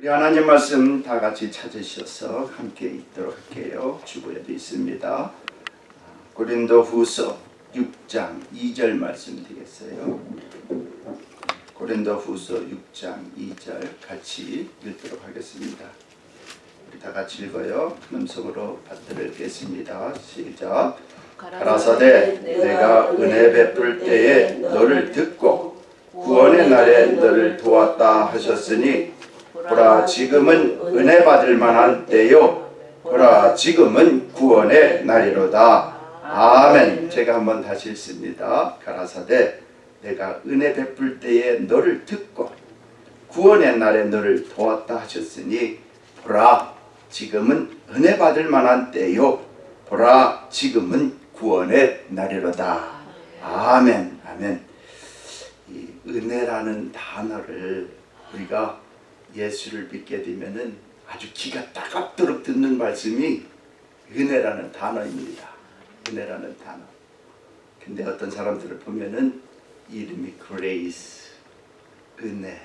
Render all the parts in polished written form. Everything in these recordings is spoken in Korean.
우리 하나님 말씀 다 같이 찾으셔서 함께 읽도록 할게요. 주보에도 있습니다. 고린도 후서 6장 2절 말씀 되겠어요. 고린도 후서 6장 2절 같이 읽도록 하겠습니다. 우리 다 같이 읽어요. 큰 음성으로 받들어 읽겠습니다. 시작. 가라사대 내가 은혜 베풀 때에 너를 듣고 구원의 날에 너를 도왔다 하셨으니 보라 지금은 은혜 받을 만한 때요 보라 지금은 구원의 날이로다. 아멘. 제가 한번 다시 읽습니다. 가라사대 내가 은혜 베풀 때에 너를 듣고 구원의 날에 너를 도왔다 하셨으니 보라 지금은 은혜 받을 만한 때요 보라 지금은 구원의 날이로다. 아멘. 아멘. 이 은혜라는 단어를 우리가 예수를 믿게 되면은 아주 기가 따갑도록 듣는 말씀이 은혜라는 단어입니다. 은혜라는 단어. 근데 어떤 사람들을 보면은 이름이 그레이스, 은혜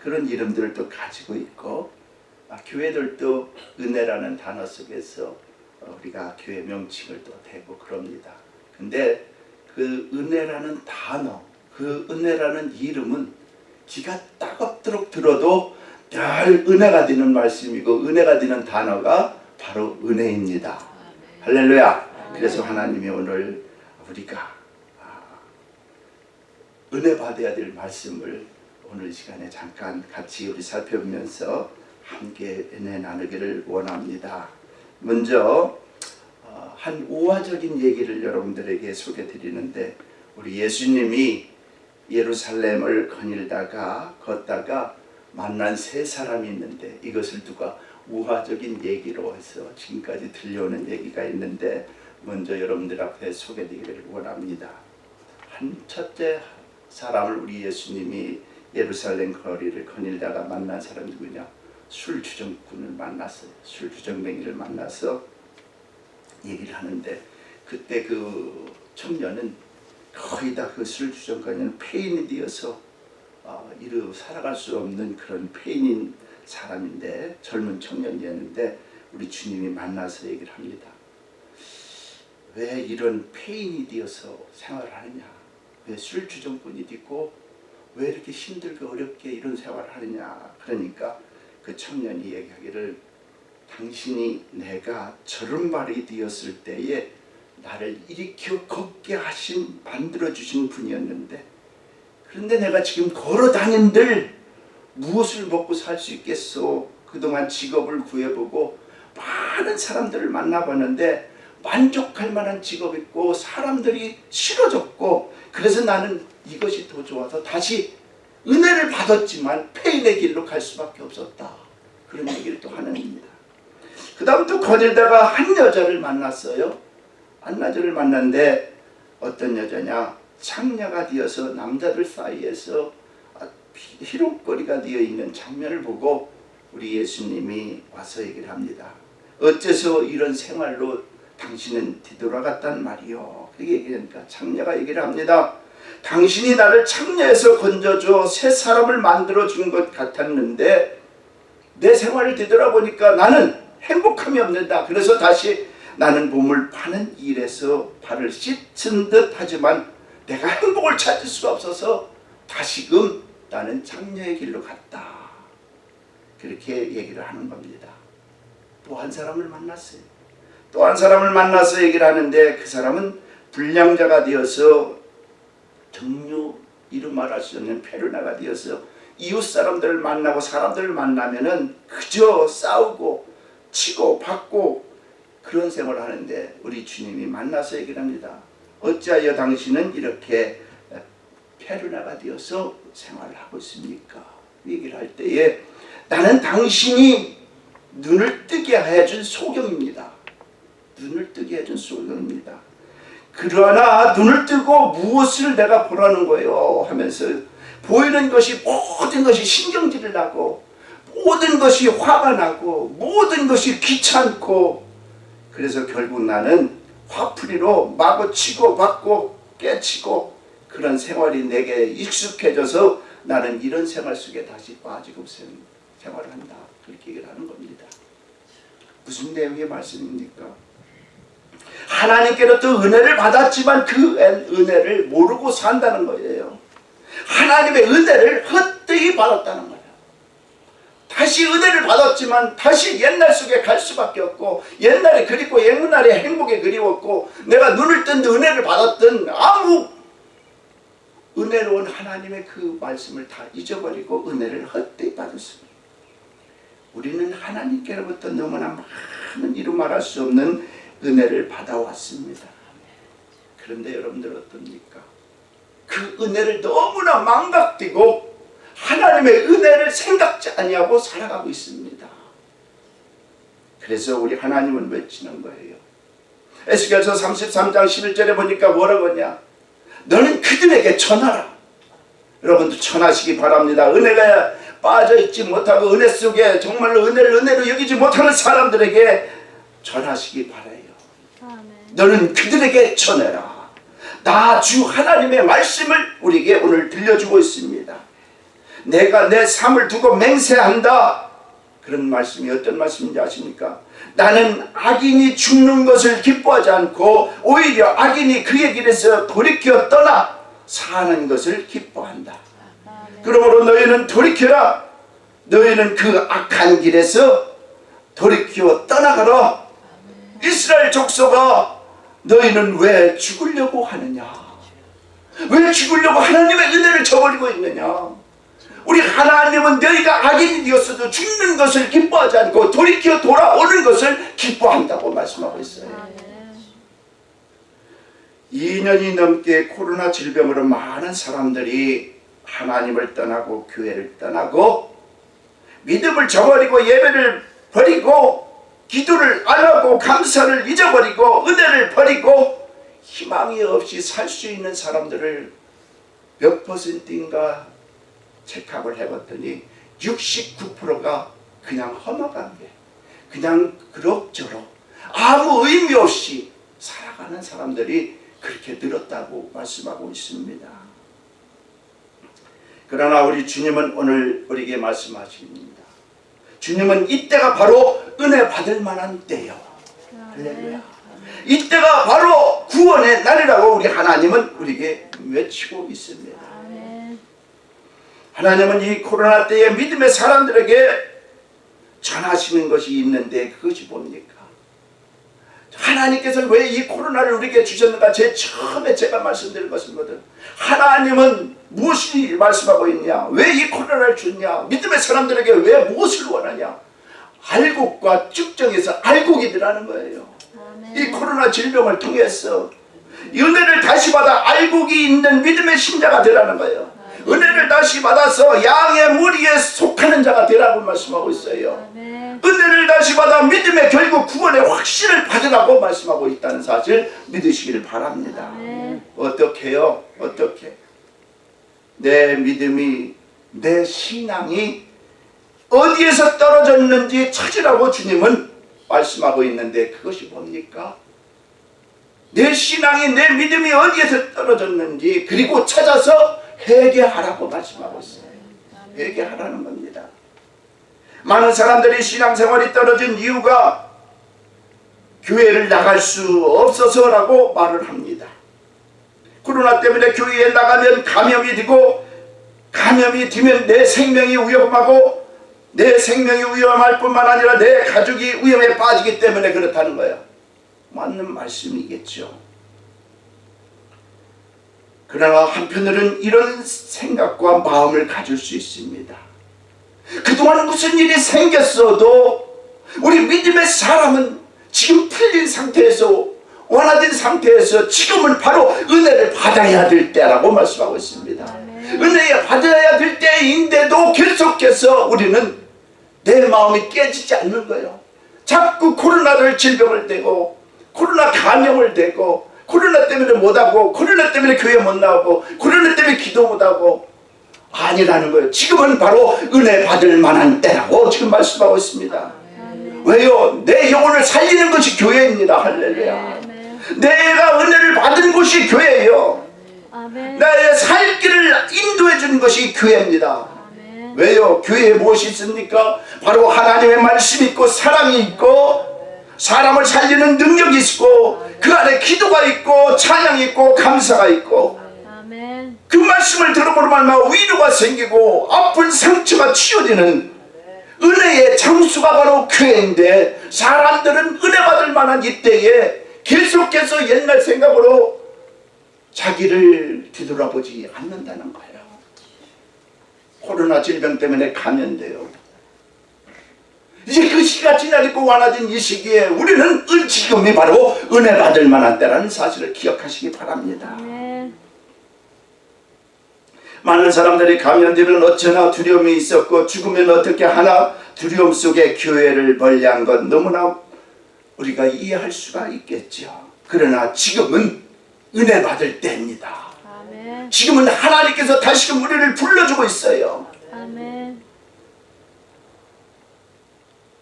그런 이름들도 가지고 있고 교회들도 은혜라는 단어 속에서 우리가 교회 명칭을 또 대고 그럽니다. 근데 그 은혜라는 단어, 그 은혜라는 이름은 기가 따갑도록 들어도 늘 은혜가 되는 말씀이고 은혜가 되는 단어가 바로 은혜입니다. 할렐루야. 그래서 하나님이 오늘 우리가 은혜 받아야 될 말씀을 오늘 시간에 잠깐 같이 우리 살펴보면서 함께 은혜 나누기를 원합니다. 먼저 한 우화적인 얘기를 여러분들에게 소개해 드리는데 우리 예수님이 예루살렘을 걷다가 만난 세 사람이 있는데 이것을 누가 우화적인 얘기로 해서 지금까지 들려오는 얘기가 있는데 먼저 여러분들 앞에 소개드리기를 원합니다. 한 첫째 사람을 우리 예수님이 예루살렘 거리를 거닐다가 만난 사람이 누구냐? 술주정꾼을 만났어요. 술주정뱅이를 만나서 얘기를 하는데 그때 그 청년은 거의 다 그 술주정꾼은 폐인이 되어서 이루 살아갈 수 없는 그런 폐인인 사람인데 젊은 청년이었는데 우리 주님이 만나서 얘기를 합니다. 왜 이런 폐인이 되어서 생활을 하느냐? 왜 술주정꾼이 되고 왜 이렇게 힘들고 어렵게 이런 생활을 하느냐? 그러니까 그 청년이 얘기하기를 당신이 내가 저른말이 되었을 때에 나를 일으켜 걷게 만들어주신 분이었는데 그런데 내가 지금 걸어 다닌들 무엇을 먹고 살 수 있겠소? 그동안 직업을 구해보고 많은 사람들을 만나봤는데 만족할 만한 직업이 있고 사람들이 싫어졌고 그래서 나는 이것이 더 좋아서 다시 은혜를 받았지만 폐인의 길로 갈 수밖에 없었다. 그런 얘기를 또 하는 겁니다. 그 다음 또 거닐다가 한 여자를 만났어요. 한 여자를 만났는데 어떤 여자냐? 창녀가 되어서 남자들 사이에서 희롱거리가 되어 있는 장면을 보고 우리 예수님이 와서 얘기를 합니다. 어째서 이런 생활로 당신은 뒤돌아갔단 말이요. 그렇게 얘기하니까 창녀가 얘기를 합니다. 당신이 나를 창녀에서 건져줘 새 사람을 만들어준 것 같았는데 내 생활을 뒤돌아보니까 나는 행복함이 없는다. 그래서 다시 나는 몸을 파는 일에서 발을 씻은 듯 하지만 내가 행복을 찾을 수가 없어서 다시금 나는 창녀의 길로 갔다. 그렇게 얘기를 하는 겁니다. 또 한 사람을 만났어요. 또 한 사람을 만나서 얘기를 하는데 그 사람은 불량자가 되어서 정류 이루 말할 수 없는 페르나가 되어서 이웃 사람들을 만나고 사람들을 만나면은 그저 싸우고 치고 받고 그런 생활을 하는데 우리 주님이 만나서 얘기를 합니다. 어찌하여 당신은 이렇게 페르나가 되어서 생활을 하고 있습니까? 얘기를 할 때에 나는 당신이 눈을 뜨게 해준 소경입니다. 눈을 뜨게 해준 소경입니다. 그러나 눈을 뜨고 무엇을 내가 보라는 거예요 하면서 보이는 것이 모든 것이 신경질을 나고 모든 것이 화가 나고 모든 것이 귀찮고 그래서 결국 나는 화풀이로 마구 치고 받고 깨치고 그런 생활이 내게 익숙해져서 나는 이런 생활 속에 다시 빠지고 있습니다. 생활을 한다. 그렇게 얘기를 하는 겁니다. 무슨 내용의 말씀입니까? 하나님께로부터 은혜를 받았지만 그 은혜를 모르고 산다는 거예요. 하나님의 은혜를 헛되이 받았다는 거예요. 다시 은혜를 받았지만 다시 옛날 속에 갈 수밖에 없고, 옛날에 그립고 옛날에 행복에 그리웠고, 내가 눈을 뜬 은혜를 받았던 아무 은혜로운 하나님의 그 말씀을 다 잊어버리고 은혜를 헛되이 받았습니다. 우리는 하나님께로부터 너무나 많은 이루 말할 수 없는 은혜를 받아왔습니다. 그런데 여러분들 어떻습니까? 그 은혜를 너무나 망각되고 하나님의 은혜를 생각지 아니하고 살아가고 있습니다. 그래서 우리 하나님은 외치는 거예요. 에스겔서 33장 11절에 보니까 뭐라고 하냐? 너는 그들에게 전하라. 여러분도 전하시기 바랍니다. 은혜가 빠져있지 못하고 은혜 속에 정말로 은혜를 은혜로 여기지 못하는 사람들에게 전하시기 바라요. 너는 그들에게 전해라. 나 주 하나님의 말씀을 우리에게 오늘 들려주고 있습니다. 내가 내 삶을 두고 맹세한다. 그런 말씀이 어떤 말씀인지 아십니까? 나는 악인이 죽는 것을 기뻐하지 않고 오히려 악인이 그의 길에서 돌이켜 떠나 사는 것을 기뻐한다. 그러므로 너희는 돌이켜라. 너희는 그 악한 길에서 돌이켜 떠나가라. 이스라엘 족속아, 너희는 왜 죽으려고 하느냐? 왜 죽으려고 하나님의 은혜를 저버리고 있느냐? 우리 하나님은 너희가 악인이 되었어도 죽는 것을 기뻐하지 않고 돌이켜 돌아오는 것을 기뻐한다고 말씀하고 있어요. 2년이 넘게 코로나 질병으로 많은 사람들이 하나님을 떠나고 교회를 떠나고 믿음을 저버리고 예배를 버리고 기도를 안 하고 감사를 잊어버리고 은혜를 버리고 희망이 없이 살 수 있는 사람들을 몇 퍼센트인가 체크업을 해봤더니 69%가 그냥 허망하게 그냥 그럭저럭 아무 의미 없이 살아가는 사람들이 그렇게 늘었다고 말씀하고 있습니다. 그러나 우리 주님은 오늘 우리에게 말씀하십니다. 주님은 이때가 바로 은혜 받을 만한 때요. 할렐루야. 이때가 바로 구원의 날이라고 우리 하나님은 우리에게 외치고 있습니다. 하나님은 이 코로나 때에 믿음의 사람들에게 전하시는 것이 있는데 그것이 뭡니까? 하나님께서 왜 이 코로나를 우리에게 주셨는가? 제일 처음에 제가 말씀드린 것이거든. 하나님은 무엇이 말씀하고 있냐? 왜 이 코로나를 줬냐? 믿음의 사람들에게 왜 무엇을 원하냐? 알곡과 측정해서 알곡이 되라는 거예요. 이 코로나 질병을 통해서 은혜를 다시 받아 알곡이 있는 믿음의 신자가 되라는 거예요. 은혜를 다시 받아서 양의 무리에 속하는 자가 되라고 말씀하고 있어요. 은혜를 다시 받아 믿음의 결국 구원의 확신을 받으라고 말씀하고 있다는 사실 믿으시길 바랍니다. 어떻게 해요? 어떻게? 내 믿음이, 내 신앙이 어디에서 떨어졌는지 찾으라고 주님은 말씀하고 있는데 그것이 뭡니까? 내 신앙이, 내 믿음이 어디에서 떨어졌는지 그리고 찾아서 회개하라고 말씀하고 있어요. 회개하라는 겁니다. 많은 사람들이 신앙생활이 떨어진 이유가 교회를 나갈 수 없어서라고 말을 합니다. 코로나 때문에 교회에 나가면 감염이 되고 감염이 되면 내 생명이 위험하고 내 생명이 위험할 뿐만 아니라 내 가족이 위험에 빠지기 때문에 그렇다는 거예요. 맞는 말씀이겠죠. 그러나 한편으로는 이런 생각과 마음을 가질 수 있습니다. 그동안 무슨 일이 생겼어도 우리 믿음의 사람은 지금 풀린 상태에서 완화된 상태에서 지금은 바로 은혜를 받아야 될 때라고 말씀하고 있습니다. 은혜를 받아야 될 때인데도 계속해서 우리는 내 마음이 깨지지 않는 거예요. 자꾸 코로나를 질병을 대고 코로나 감염을 대고 코로나 때문에 못하고 코로나 때문에 교회 못 나오고 코로나 때문에 기도 못하고 아니라는 거예요. 지금은 바로 은혜 받을 만한 때라고 지금 말씀하고 있습니다. 왜요? 내 영혼을 살리는 것이 교회입니다. 할렐루야. 내가 은혜를 받은 곳이 교회예요. 나의 살 길을 인도해 주는 것이 교회입니다. 왜요? 교회에 무엇이 있습니까? 바로 하나님의 말씀이 있고 사랑이 있고 사람을 살리는 능력이 있고 그 안에 기도가 있고 찬양이 있고 감사가 있고 그 말씀을 들어보는 말마다 위로가 생기고 아픈 상처가 치유되는 은혜의 장수가 바로 교회인데 사람들은 은혜 받을 만한 이때에 계속해서 옛날 생각으로 자기를 뒤돌아보지 않는다는 거예요. 코로나 질병 때문에 감염돼요. 이제 그 시가 지나고 완화된 이 시기에 우리는 지금이 바로 은혜 받을 만한 때라는 사실을 기억하시기 바랍니다. 많은 사람들이 감염되면 어쩌나 두려움이 있었고 죽으면 어떻게 하나 두려움 속에 교회를 멀리한 건 너무나 우리가 이해할 수가 있겠죠. 그러나 지금은 은혜 받을 때입니다. 아멘. 지금은 하나님께서 다시금 우리를 불러주고 있어요. 아멘.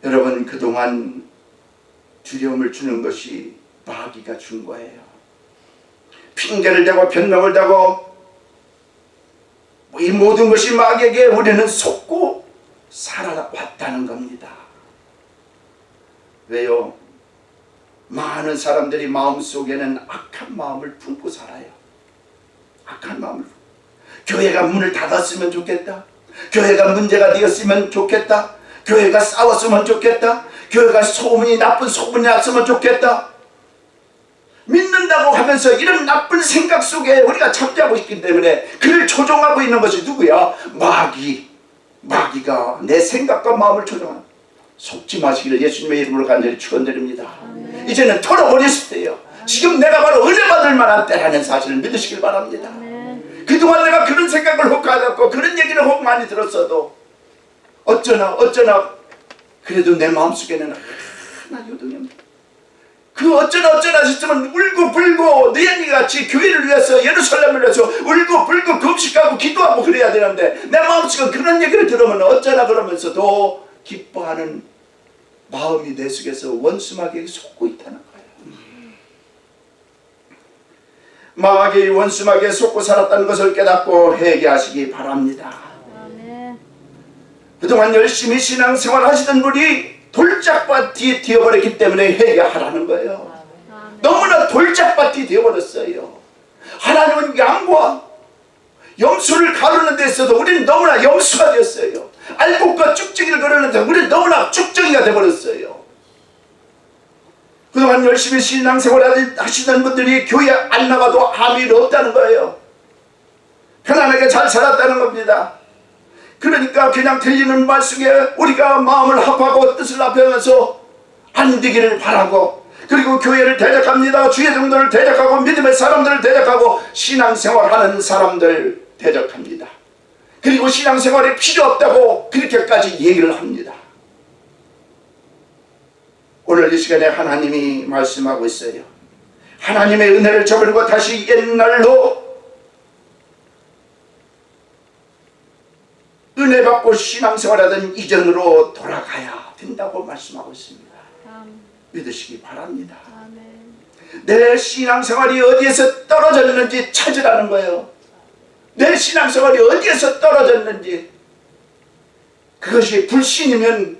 여러분, 그동안 두려움을 주는 것이 마귀가 준 거예요. 핑계를 대고 변명을 대고 이 모든 것이 마귀에게 우리는 속고 살아왔다는 겁니다. 왜요? 많은 사람들이 마음속에는 악한 마음을 품고 살아요. 악한 마음을. 교회가 문을 닫았으면 좋겠다. 교회가 문제가 되었으면 좋겠다. 교회가 싸웠으면 좋겠다. 교회가 나쁜 소문이 났으면 좋겠다. 믿는다고 하면서 이런 나쁜 생각 속에 우리가 잠자고 있기 때문에 그를 조종하고 있는 것이 누구야? 마귀가 내 생각과 마음을 조종하는. 속지 마시기를 예수님의 이름으로 간절히 축원드립니다. 이제는 털어버렸을 때요. 지금 내가 바로 은혜 받을 만한 때라는 사실을 믿으시길 바랍니다. 그동안 내가 그런 생각을 혹 가졌고 그런 얘기를 혹 많이 들었어도 어쩌나 그래도 내 마음속에는 하나 요동이 없네. 그 어쩌나 싶으면 울고 불고 느헤미야같이 교회를 위해서 예루살렘을 위해서 울고 불고 금식하고 기도하고 그래야 되는데 내 마음속에 그런 얘기를 들으면 어쩌나 그러면서도 기뻐하는 마음이 내 속에서 원수마귀에게 속고 있다는 거예요. 마귀의 원수마귀에 속고 살았다는 것을 깨닫고 회개하시기 바랍니다. 그동안 열심히 신앙생활 하시던 분이 돌짝밭이 되어버렸기 때문에 회개하라는 거예요. 너무나 돌짝밭이 되어버렸어요. 하나님은 양과 염소를 가르는 데 있어서 우리는 너무나 염소가 되었어요. 알곡과 쭉정이를 거르는데 우리는 너무나 쭉정이가 되어버렸어요. 그동안 열심히 신앙생활 하시던 분들이 교회 안 나가도 아무 일 없다는 거예요. 편안하게 잘 살았다는 겁니다. 그러니까 그냥 들리는 말씀에 우리가 마음을 합하고 뜻을 합하면서 안 되기를 바라고, 그리고 교회를 대적합니다. 주의 종들을 대적하고 믿음의 사람들을 대적하고 신앙생활하는 사람들 대적합니다. 그리고 신앙생활이 필요 없다고 그렇게까지 얘기를 합니다. 오늘 이 시간에 하나님이 말씀하고 있어요. 하나님의 은혜를 저버리고 다시 옛날로 은혜 받고 신앙생활하던 이전으로 돌아가야 된다고 말씀하고 있습니다. 믿으시기 바랍니다. 내 신앙생활이 어디에서 떨어졌는지 찾으라는 거예요. 내 신앙생활이 어디에서 떨어졌는지. 그것이 불신이면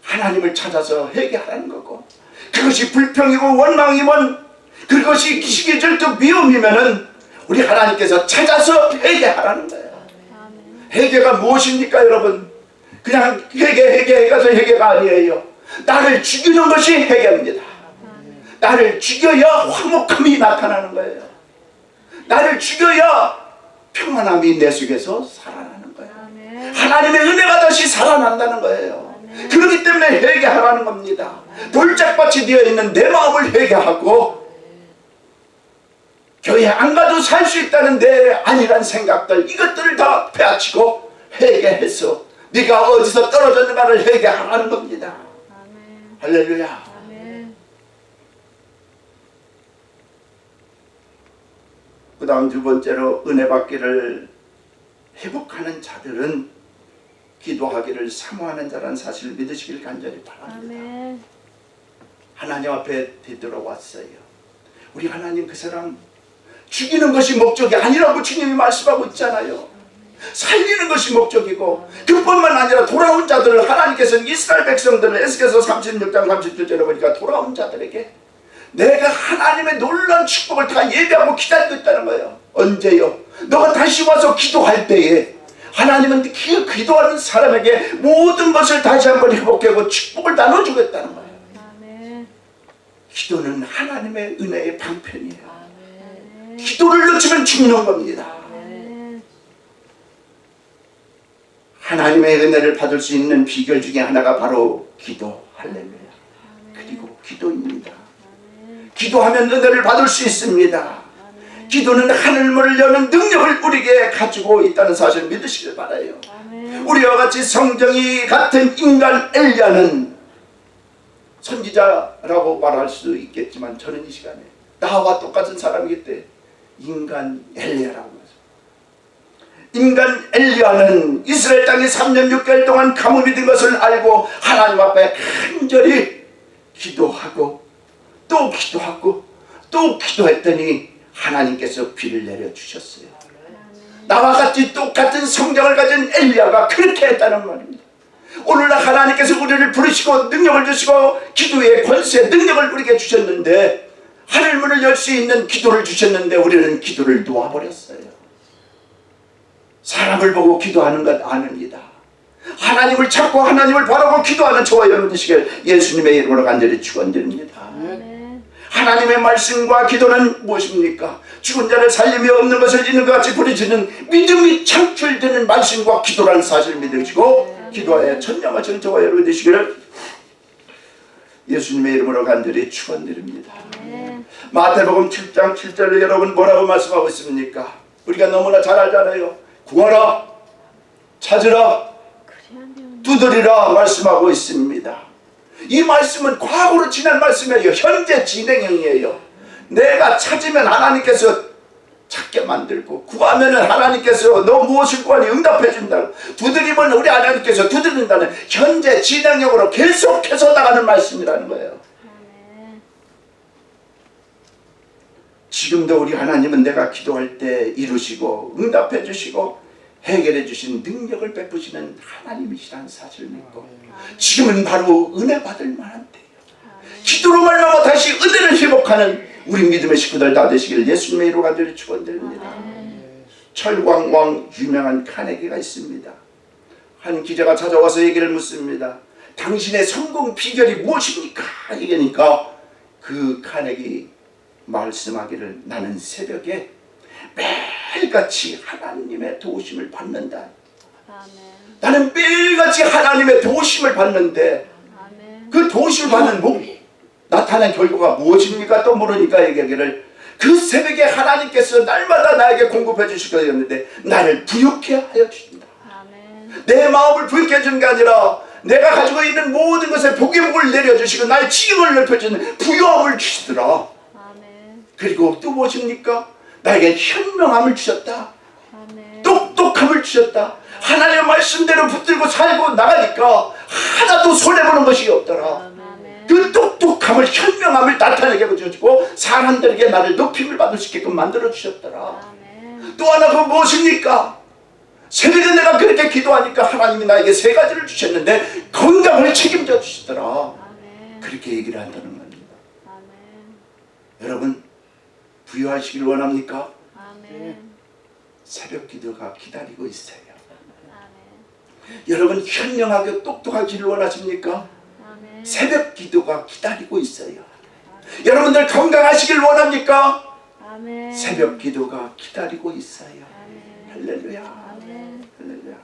하나님을 찾아서 회개하라는 거고, 그것이 불평이고 원망이면, 그것이 시기질투 미움이면은 우리 하나님께서 찾아서 회개하라는 거예요. 회개가 무엇입니까, 여러분? 그냥 회개가서 회개가 아니에요. 나를 죽이는 것이 회개입니다. 나를 죽여야 화목함이 나타나는 거예요. 나를 죽여야 평안함이 내 속에서 살아나는 거예요. 하나님의 은혜가 다시 살아난다는 거예요. 그렇기 때문에 회개하라는 겁니다. 돌짝밭이 되어 있는 내 마음을 회개하고, 교회 안 가도 살 수 있다는 내 아니란 생각들, 이것들을 다 빼앗치고 회개해서 네가 어디서 떨어졌는가를 회개하라는 겁니다. 아멘. 할렐루야. 아멘. 그 다음 두 번째로, 은혜 받기를 회복하는 자들은 기도하기를 사모하는 자라는 사실을 믿으시길 간절히 바랍니다. 아멘. 하나님 앞에 되돌아왔어요. 우리 하나님, 그 사람 죽이는 것이 목적이 아니라고 주님이 말씀하고 있잖아요. 살리는 것이 목적이고, 그뿐만 아니라 돌아온 자들을 하나님께서는 이스라엘 백성들을 에스겔서 36장 37절에 보니까 돌아온 자들에게 내가 하나님의 놀라운 축복을 다 예배하고 기다리고 있다는 거예요. 언제요? 너가 다시 와서 기도할 때에 하나님은 그 기도하는 사람에게 모든 것을 다시 한번 회복하고 축복을 나눠주겠다는 거예요. 아멘. 기도는 하나님의 은혜의 방편이에요. 기도를 놓치면 죽는 겁니다. 하나님의 은혜를 받을 수 있는 비결 중에 하나가 바로 기도. 할렐루야. 그리고 기도입니다. 기도하면 은혜를 받을 수 있습니다. 기도는 하늘문을 여는 능력을 우리에게 가지고 있다는 사실을 믿으시길 바라요. 우리와 같이 성정이 같은 인간 엘리야는 선지자라고 말할 수 있겠지만, 저는 이 시간에 나와 똑같은 사람이기 때문에 인간 엘리야라고 하죠. 인간 엘리야는 이스라엘 땅에 3년 6개월 동안 가뭄이 된 것을 알고 하나님 앞에 간절히 기도하고 또 기도하고 또 기도했더니 하나님께서 비를 내려주셨어요. 나와 같이 똑같은 성장을 가진 엘리야가 그렇게 했다는 말입니다. 오늘날 하나님께서 우리를 부르시고 능력을 주시고 기도의 권세, 능력을 우리에게 주셨는데, 하늘문을 열 수 있는 기도를 주셨는데 우리는 기도를 놓아버렸어요. 사람을 보고 기도하는 것 아닙니다. 하나님을 찾고 하나님을 바라보고 기도하는 저와 여러분 되시길 예수님의 이름으로 간절히 축원드립니다. 하나님의 말씀과 기도는 무엇입니까? 죽은 자를 살림이 없는 것을 있는 것 같이 부르짖는 믿음이 창출되는 말씀과 기도라는 사실을 믿으시고 기도하여 천명하시는 저와 여러분 되시기를 예수님의 이름으로 간절히 축원드립니다. 마태복음 7장 7절에 여러분 뭐라고 말씀하고 있습니까? 우리가 너무나 잘 알잖아요. 구하라, 찾으라, 두드리라 말씀하고 있습니다. 이 말씀은 과거로 지난 말씀이에요. 현재 진행형이에요. 내가 찾으면 하나님께서 찾게 만들고, 구하면 하나님께서 너 무엇을 구하니 응답해 준다고, 두드리면 우리 하나님께서 두드린다는 현재 진행형으로 계속해서 나가는 말씀이라는 거예요. 지금도 우리 하나님은 내가 기도할 때 이루시고 응답해 주시고 해결해 주신 능력을 베푸시는 하나님이시라는 사실을 믿고, 지금은 바로 은혜 받을 만한 때예요. 기도로 말미암아 다시 은혜를 회복하는 우리 믿음의 식구들 다 되시길 예수님의 이름으로 간절히 축원드립니다. 철광왕 유명한 카네기가 있습니다. 한 기자가 찾아와서 얘기를 묻습니다. 당신의 성공 비결이 무엇입니까? 얘기하니까 그 카네기 말씀하기를, 나는 새벽에 매일같이 하나님의 도우심을 받는다. 나는 매일같이 하나님의 도우심을 받는데, 그 도우심을 받는 나타난 결과가 무엇입니까? 또 물으니까 얘기하기를, 그 새벽에 하나님께서 날마다 나에게 공급해 주실 거였는데 나를 부유케 하여 주신다. 내 마음을 부유케 해주는 게 아니라 내가 가지고 있는 모든 것에 복의 복을 내려주시고 나의 지경을 넓혀주는 부유함을 주시더라. 그리고 또 무엇입니까? 나에게 현명함을 주셨다. 똑똑함을 주셨다. 하나님의 말씀대로 붙들고 살고 나가니까 하나도 손해보는 것이 없더라. 그 똑똑함을, 현명함을 나타내게 해주시고 사람들에게 나를 높임을 받을 수 있게끔 만들어 주셨더라. 또 하나 그 무엇입니까? 새벽에 내가 그렇게 기도하니까 하나님이 나에게 세 가지를 주셨는데 건강을 책임져 주시더라. 그렇게 얘기를 한다는 겁니다. 여러분 부유하시길 원합니까? 새벽 기도가 기다리고 있어요. 여러분 현명하게 똑똑하기를 원하십니까? 새벽 기도가 기다리고 있어요. 여러분들 건강하시길 원합니까? 새벽 기도가 기다리고 있어요. 할렐루야. 할렐루야.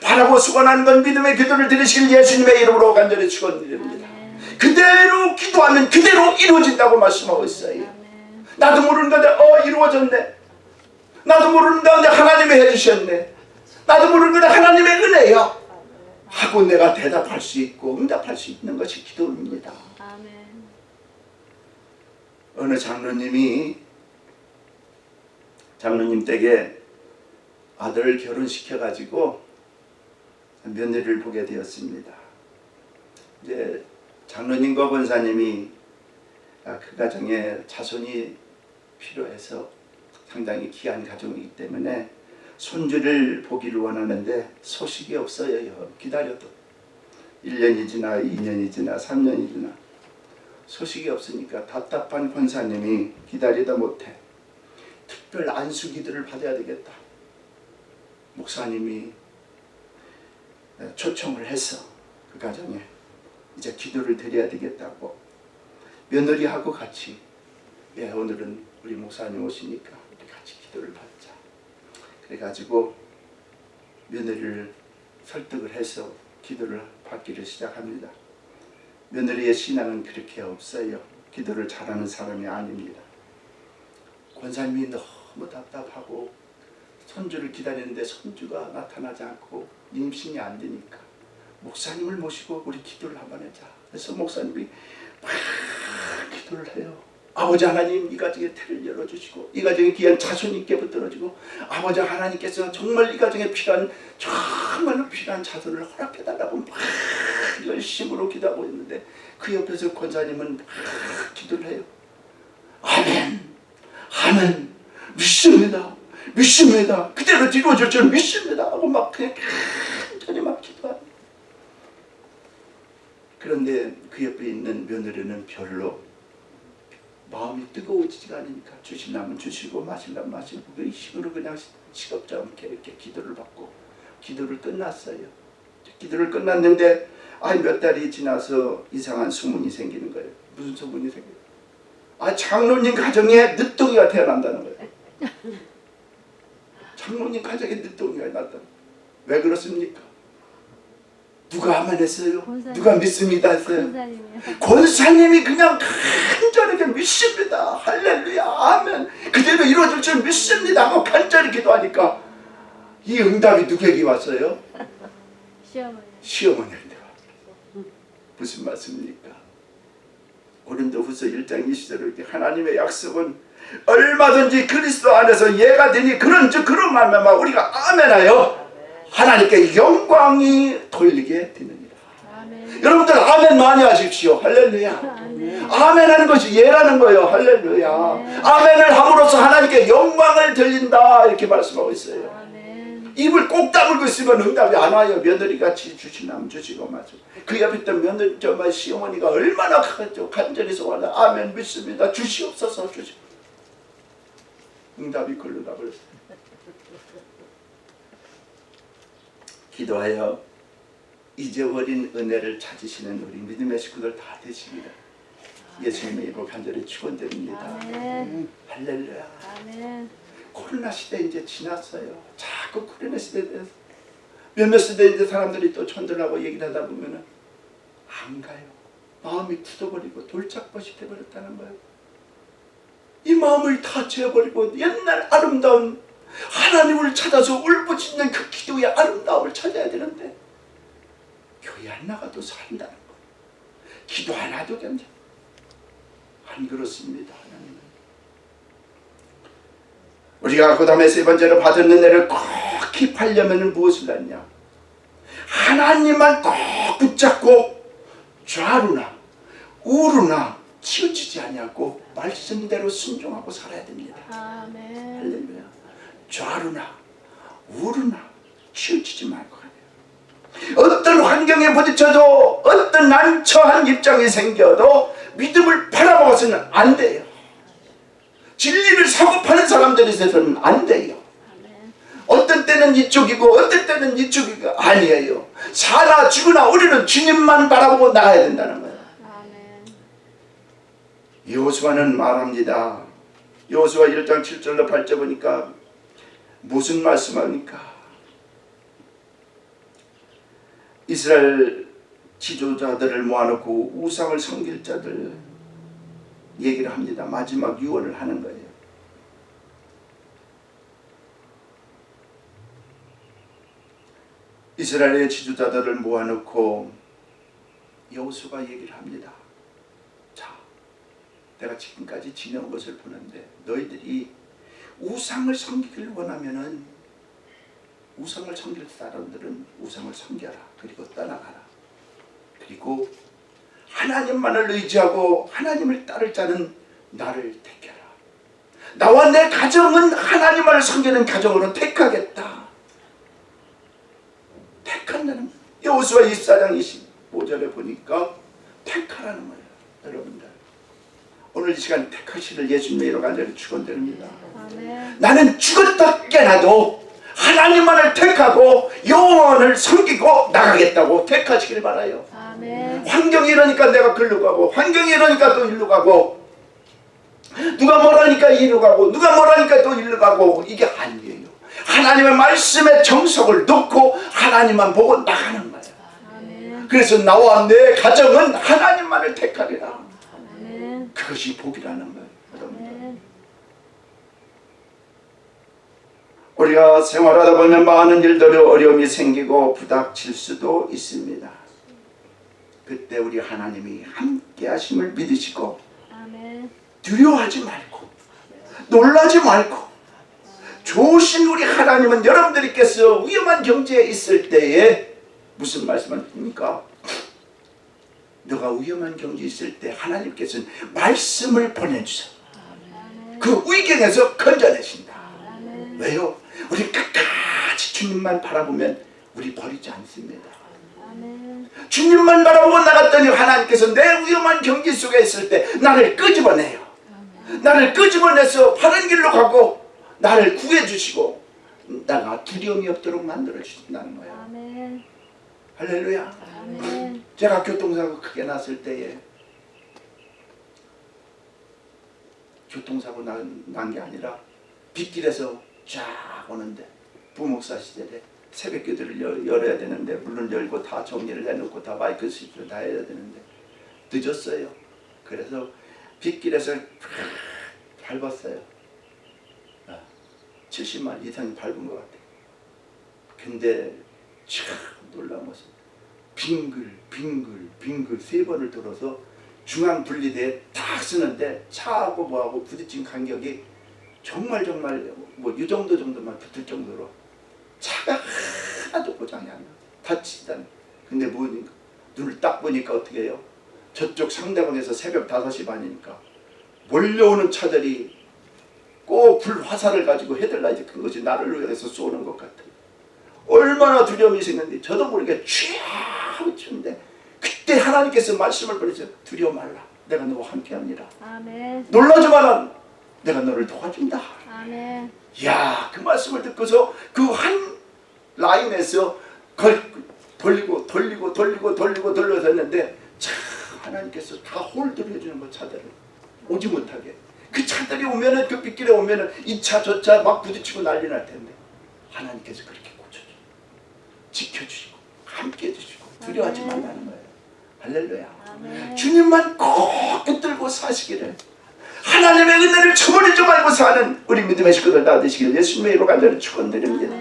바라고 수고하는 건 믿음의 기도를 드리실 예수님의 이름으로 간절히 축원드립니다. 그대로 기도하면 그대로 이루어진다고 말씀하고 있어요. 나도 모르는 건데 이루어졌네. 나도 모르는 건데 하나님이 해주셨네. 나도 모르는 건데 하나님의 은혜야 하고 내가 대답할 수 있고 응답할 수 있는 것이 기도입니다. 어느 장로님 댁에 아들을 결혼시켜가지고 며느리를 보게 되었습니다. 이제 장로님과 권사님이 그 가정에 자손이 필요해서 상당히 귀한 가정이기 때문에 손주를 보기를 원하는데 소식이 없어요. 기다려도 1년이 지나 2년이 지나 3년이 지나 소식이 없으니까 답답한 권사님이 기다리다 못해 특별 안수 기도를 받아야 되겠다. 목사님이 초청을 해서 그 가정에 이제 기도를 드려야 되겠다고 며느리하고 같이 오늘은 우리 목사님 오시니까 우리 같이 기도를 받자. 그래가지고 며느리를 설득을 해서 기도를 받기를 시작합니다. 며느리의 신앙은 그렇게 없어요. 기도를 잘하는 사람이 아닙니다. 권사님이 너무 답답하고 손주를 기다리는데 손주가 나타나지 않고 임신이 안 되니까 목사님을 모시고 우리 기도를 한번 하자. 그래서 목사님이 막 기도를 해요. 아버지 하나님, 이 가정의 태를 열어주시고 이 가정에 귀한 자손이 있게 붙들어주고 아버지 하나님께서 정말 이 가정에 필요한 정말로 필요한 자손을 허락해달라고 막 열심으로 기도하고 있는데 그 옆에서 권사님은 막 기도를 해요. 아멘, 아멘, 믿습니다, 믿습니다, 그대로 이루어질 줄 믿습니다 하고 막 그냥 천천히 막 기도합니다. 그런데 그 옆에 있는 며느리는 별로 마음이 뜨거워지지가 않으니까 주시려면 주시고 마시려면 마시고 그 식으로 그냥 시겁지 않게 이렇게 기도를 받고 기도를 끝났어요. 기도를 끝났는데 몇 달이 지나서 이상한 소문이 생기는 거예요. 무슨 소문이 생겨요? 장로님 가정에 늦둥이가 태어난다는 거예요. 장로님 가정에 늦둥이가 났다. 왜 그렇습니까? 누가 아멘 했어요? 권사님. 누가 믿습니다 했어요? 권사님이 그냥 간절하게 믿습니다. 할렐루야, 아멘, 그대로 이루어질 줄 믿습니다 하고 간절히 기도하니까 이 응답이 누구에게 왔어요? 시어머니한테 왔어요. 무슨 말씀입니까? 고린도후서 1장 20절에 하나님의 약속은 얼마든지 그리스도 안에서 예가 되니 그런즉 그런 말만 우리가 아멘하여 하나님께 영광이 돌리게 되느니라. 아멘. 여러분들 아멘 많이 하십시오. 할렐루야. 아멘 하는 것이 예라는 거예요. 할렐루야. 아멘을 함으로써 하나님께 영광을 돌린다 이렇게 말씀하고 있어요. 아멘. 입을 꼭 다물고 있으면 응답이 안 와요. 며느리같이 주시나면 주시고 마죠. 그 옆에 있던 며느리 정말 시어머니가 얼마나 간절히 소원하다. 아멘 믿습니다. 주시옵소서 주시. 응답이 걸로 나버렸어요. 기도하여 잊어버린 은혜를 찾으시는 우리 믿음의 식구들 다 되십니다. 예수님의 이름으로 간절히 축원드립니다. 할렐루야. 아멘. 코로나 시대 이제 지났어요. 자꾸 코로나 시대에 대해서 몇몇 시대에 이제 사람들이 또 천들하고 얘기를 하다 보면은 안 가요. 마음이 굳어버리고 돌짝벗이 돼버렸다는 거예요. 이 마음을 다 죄버리고 옛날 아름다운 하나님을 찾아서 울부짖는 그 기도의 아름다움을 찾아야 되는데 교회 안 나가도 산다는 거. 기도 안 해도 괜찮아. 안 그렇습니다. 하나님은. 우리가 그 다음에 세 번째로 받은 은혜를 꼭 킵하려면 무엇을 하냐? 하나님만 꼭 붙잡고 좌루나 우루나 치우치지 아니하고 말씀대로 순종하고 살아야 됩니다. 아멘. 할렐루야. 좌루나 우루나 치우치지 말고 가요. 어떤 환경에 부딪혀도 어떤 난처한 입장이 생겨도 믿음을 팔아먹어서는 안 돼요. 진리를 사고 파는 사람들이 있어서는 안 돼요. 어떤 때는 이쪽이고 어떤 때는 이쪽이고 아니에요. 사나 죽으나 우리는 주님만 바라보고 나가야 된다는 거예요. 여호수아는 말합니다. 여호수아 1장 7절로 8절 보니까 무슨 말씀합니까? 이스라엘 지도자들을 모아놓고 우상을 섬길 자들 얘기를 합니다. 마지막 유언을 하는 거예요. 이스라엘의 지도자들을 모아놓고 여호수아가 얘기를 합니다. 자, 내가 지금까지 지내온 것을 보는데 너희들이 우상을 섬기기를 원하면은 우상을 섬길 사람들은 우상을 섬겨라. 그리고 떠나가라. 그리고 하나님만을 의지하고 하나님을 따를 자는 나를 택해라. 나와 내 가정은 하나님을 섬기는 가정으로 택하겠다. 아모스와 24장 25절에 보니까 택하라는 거예요. 여러분들 오늘 이 시간 택하시를 예수님의 이름으로 간절히 축원드립니다. 나는 죽었다 깨나도 하나님만을 택하고 영원을 섬기고 나가겠다고 택하시길 바라요. 아멘. 환경이 이러니까 내가 글로 가고, 환경이 이러니까 또 일로 가고, 누가 뭐라니까 이리로 가고, 누가 뭐라니까 또 일로 가고, 이게 아니에요. 하나님의 말씀에 정석을 놓고 하나님만 보고 나가는 거예요. 아멘. 그래서 나와 내 가정은 하나님만을 택하리라. 아멘. 그것이 복이라는 거예요. 여러분들. 우리가 생활하다 보면 많은 일들이 어려움이 생기고 부닥칠 수도 있습니다. 그때 우리 하나님이 함께 하심을 믿으시고 두려워하지 말고 놀라지 말고 좋으신 우리 하나님은 여러분들께서 위험한 경지에 있을 때에 무슨 말씀을 드립니까? 너가 위험한 경지에 있을 때 하나님께서는 말씀을 보내주셔 그 위경에서 건져내신다. 왜요? 우리 끝까지 주님만 바라보면 우리 버리지 않습니다. 주님만 바라보고 나갔더니 하나님께서 내 위험한 경지 속에 있을 때 나를 끄집어내요. 나를 끄집어내서 바른 길로 가고 나를 구해주시고 내가 두려움이 없도록 만들어주신다는 거예요. 아멘. 할렐루야. 아멘. 제가 교통사고 크게 났을 때에 교통사고 난 게 아니라 빗길에서 쫙 오는데 부목사 시절에 새벽 기도를 열어야 되는데 문을 열고 다 정리를 해놓고 다 마이크 스위치를 다 해야 되는데 늦었어요. 그래서 빗길에서 밟았어요. 70만 이상이 밟은 것 같아요. 근데 참 놀라운 것은 빙글 3번을 돌아서 중앙 분리대에 딱 쓰는데 차하고 뭐하고 부딪힌 간격이 정말 뭐 이 정도만 붙을 정도로 차가 하나도 고장이 안 나. 다치다니. 근데 뭐니까 눈을 딱 보니까 어떻게 해요? 저쪽 상대방에서 새벽 5시 반이니까 몰려오는 차들이 꼭 불 화살을 가지고 헤드라이트 큰 것이 나를 위해서 쏘는 것 같아요. 얼마나 두려움이 생겼는데 저도 모르게 쥐하고 치는데 그때 하나님께서 말씀을 보내서 두려워 말라. 내가 너와 함께합니다. 아멘. 놀라지 마라. 내가 너를 도와준다. 아멘. 이야, 그 말씀을 듣고서 그 한 라인에서 돌리고 했는데 참 하나님께서 다 홀드를 해주는 거 차들을 오지 못하게. 그 차들이 오면은 그 빗길에 오면은 이 차 저 차 막 부딪히고 난리 날 텐데 하나님께서 그렇게 고쳐주시고 지켜주시고 함께 해주시고 두려워하지 말라는 거예요. 할렐루야. 아멘. 주님만 꼭 붙들고 사시기를 하나님의 은혜를 저버리지 말고 사는 우리 믿음의 식구들 다 되시길 예수님의 이름으로 간절히 축원드립니다.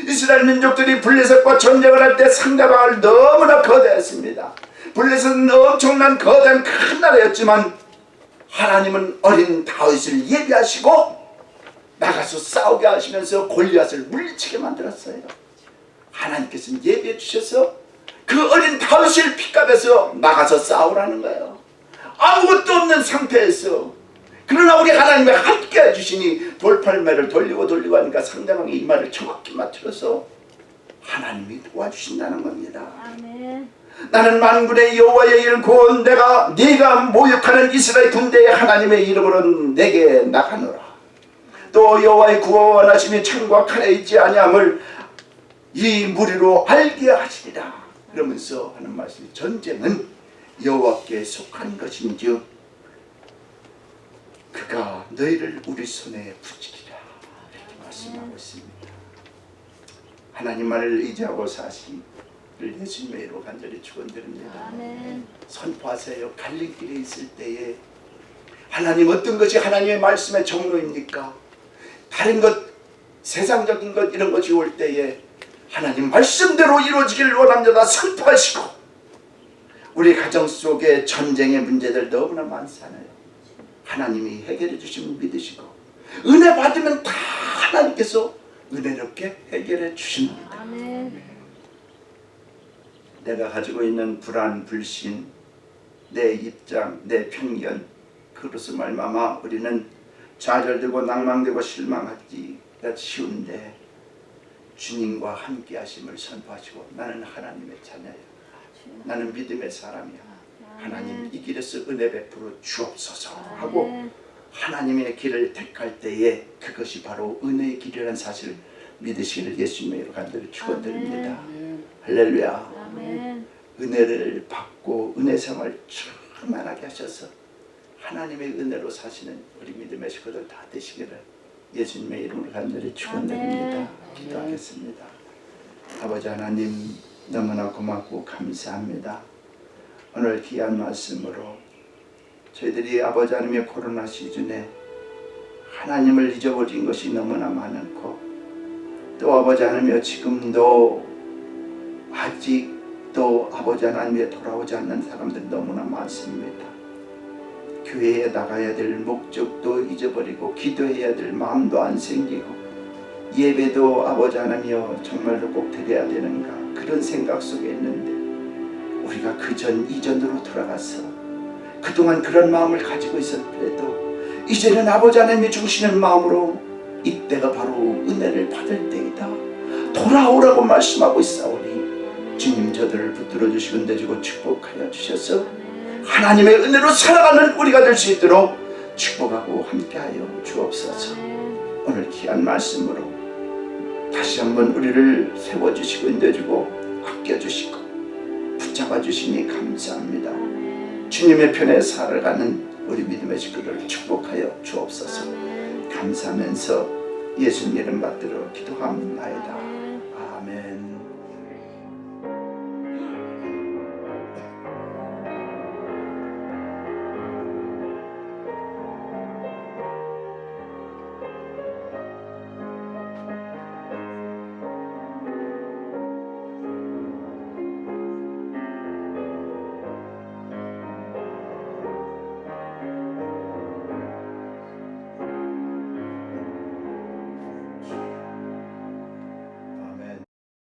이스라엘 민족들이 블레셋과 전쟁을 할 때 상대방을 너무나 거대했습니다. 블레셋은 엄청난 거대한 큰 나라였지만 하나님은 어린 다윗을 예비하시고 나가서 싸우게 하시면서 골리앗을 물리치게 만들었어요. 하나님께서는 예비해 주셔서 그 어린 다윗을 핏값에서 나가서 싸우라는 거예요. 아무것도 없는 상태에서. 그러나 우리 하나님이 함께 해주시니 돌팔매를 돌리고 하니까 상대방이 이 말을 정확히 맞춰서 하나님이 도와주신다는 겁니다. 아멘. 나는 만군의 여호와의 이름을 구원 네가 모욕하는 이스라엘 군대의 하나님의 이름으로 내게 나가노라. 또 여호와의 구원하심이 창과 칼에 있지 아니함을 이 무리로 알게 하시리라. 그러면서 하는 말씀이 전쟁은 여호와께 속한 것인즉 그가 너희를 우리 손에 붙이리라. 이렇게 말씀하고 있습니다. 하나님만을 의지하고 사시기를 예수님의 이름으로 간절히 축원드립니다. 선포하세요. 갈림길에 있을 때에 하나님 어떤 것이 하나님의 말씀의 정로입니까? 다른 것, 세상적인 것 이런 것이 올 때에 하나님 말씀대로 이루어지기를 원합니다. 선포하시고 우리 가정 속에 전쟁의 문제들 너무나 많잖아요. 하나님이 해결해 주시면 믿으시고 은혜 받으면 다 하나님께서 은혜롭게 해결해 주십니다. 아멘. 내가 가지고 있는 불안, 불신, 내 입장, 내 편견 그것을 말미암아 우리는 좌절되고 낭망되고 실망하기가 쉬운데 주님과 함께 하심을 선포하시고 나는 하나님의 자녀야. 나는 믿음의 사람이야. 하나님 이 길에서 은혜 베풀어 주옵소서 하고 하나님의 길을 택할 때에 그것이 바로 은혜의 길이라는 사실을 믿으시기를 예수님의 이름으로 간절히 축원드립니다. 할렐루야. 은혜를 받고 은혜 생활 충만하게 하셔서 하나님의 은혜로 사시는 우리 믿음의 식구들 다 되시기를 예수님의 이름으로 간절히 축원드립니다. 기도하겠습니다. 아버지 하나님 너무나 고맙고 감사합니다. 오늘 귀한 말씀으로 저희들이 아버지 하나님의 코로나 시즌에 하나님을 잊어버린 것이 너무나 많고 또 아버지 하나님여 지금도 아직도 아버지 하나님에 돌아오지 않는 사람들 너무나 많습니다. 교회에 나가야 될 목적도 잊어버리고 기도해야 될 마음도 안 생기고 예배도 아버지 하나님여 정말로 꼭 드려야 되는가 그런 생각 속에 있는데 우리가 그전 이전으로 돌아가서 그동안 그런 마음을 가지고 있었더라도 이제는 아버지 하나님이 주시는 마음으로 이때가 바로 은혜를 받을 때이다. 돌아오라고 말씀하고 있사오니 주님 저들을 붙들어 주시고 내주고 축복하여 주셔서 하나님의 은혜로 살아가는 우리가 될 수 있도록 축복하고 함께하여 주옵소서. 오늘 귀한 말씀으로 다시 한번 우리를 세워주시고 인도해주고 아껴주시고 붙잡아주시니 감사합니다. 주님의 편에 살아가는 우리 믿음의 식구들을 축복하여 주옵소서. 감사하면서 예수님 이름 받들어 기도합니다. 아멘.